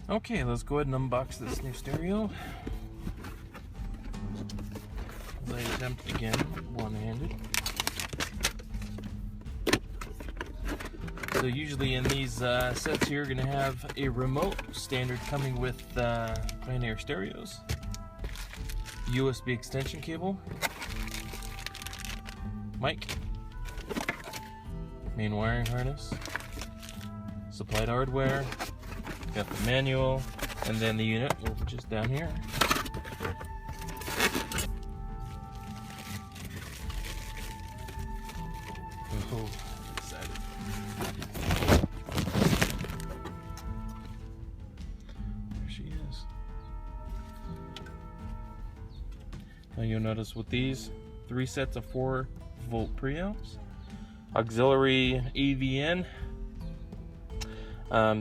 Okay, let's go ahead and unbox this new stereo. As I attempt again, one-handed. So usually in these sets here, you're going to have a remote, standard coming with Pioneer stereos, USB extension cable, mic, main wiring harness, supplied hardware, got the manual, and then the unit, which is down here. Oh, excited. There she is. Now you'll notice with these, 3 sets of 4-volt preamps, auxiliary AVN,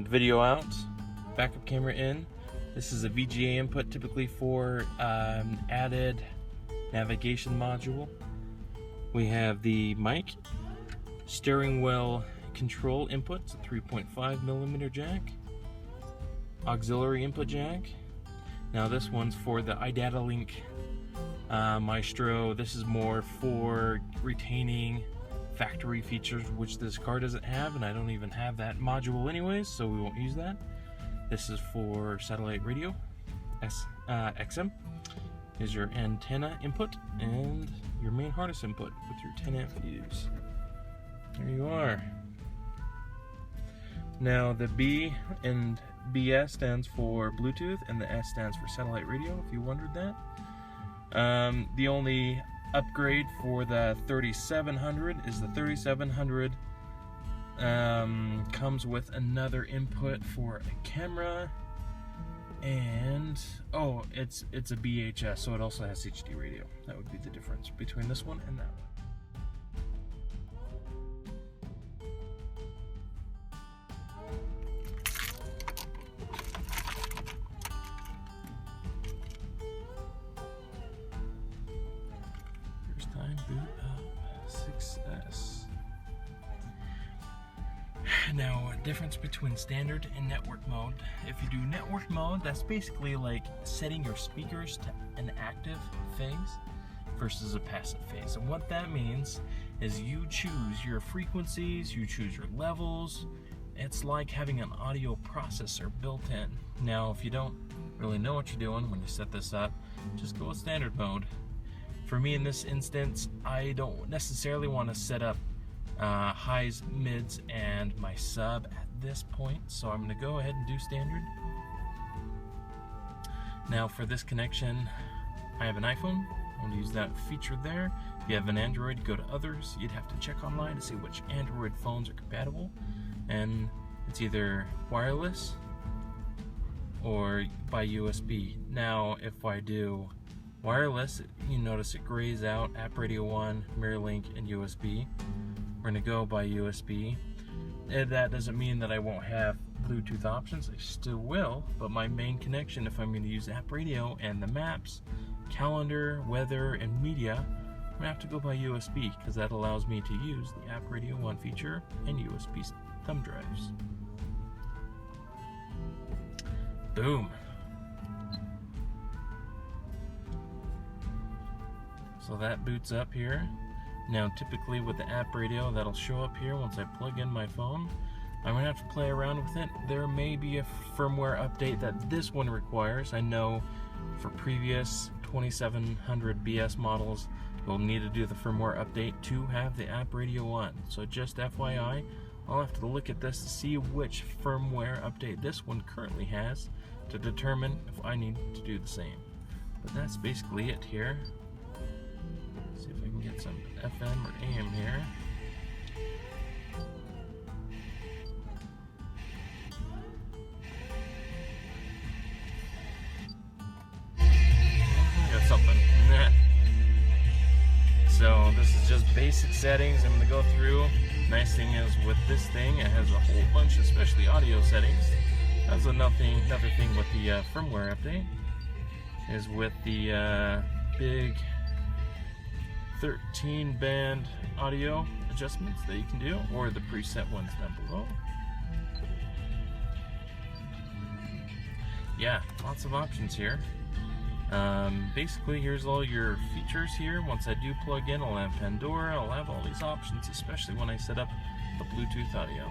video out, backup camera in. This is a VGA input, typically for added navigation module. We have the mic, steering wheel control input, it's a 3.5mm jack, auxiliary input jack. Now this one's for the iData Link Maestro. This is more for retaining factory features, which this car doesn't have, and I don't even have that module anyways, so we won't use that. This is for satellite radio, XM. Is your antenna input and your main harness input with your 10-amp fuse. There you are. Now the B and BS stands for Bluetooth, and the S stands for satellite radio, if you wondered that. The only upgrade for the 3700 is the 3700 comes with another input for a camera, and it's a BHS, so it also has HD radio. That would be the difference between this one and that one. Boot up, success. Now, a difference between standard and network mode. If you do network mode, that's basically like setting your speakers to an active phase versus a passive phase. And what that means is you choose your frequencies, you choose your levels. It's like having an audio processor built in. Now, if you don't really know what you're doing when you set this up, just go with standard mode. For me in this instance, I don't necessarily want to set up highs, mids, and my sub at this point, so I'm going to go ahead and do standard. Now for this connection, I have an iPhone. I'm going to use that feature there. If you have an Android, go to others. You'd have to check online to see which Android phones are compatible, and it's either wireless or by USB. Now if I do wireless, you notice it grays out AppRadio One, MirrorLink, and USB. We're going to go by USB. And that doesn't mean that I won't have Bluetooth options. I still will, but my main connection, if I'm going to use AppRadio and the maps, calendar, weather, and media, I'm going to have to go by USB, because that allows me to use the AppRadio One feature and USB thumb drives. Boom. So that boots up here. Now typically with the AppRadio, that'll show up here once I plug in my phone. I'm gonna have to play around with it. There may be a firmware update that this one requires. I know for previous 2700BS models, you'll need to do the firmware update to have the AppRadio One. So just FYI, I'll have to look at this to see which firmware update this one currently has to determine if I need to do the same. But that's basically it here. See if I can get some FM or AM here. Got something. So this is just basic settings I'm going to go through. Nice thing is with this thing, it has a whole bunch, especially audio settings. That's another thing with the firmware update, is with the big 13-band audio adjustments that you can do, or the preset ones down below. yeah, lots of options here. Basically, here's all your features here. Once I do plug in, I'll have Pandora, I'll have all these options, especially when I set up the Bluetooth audio.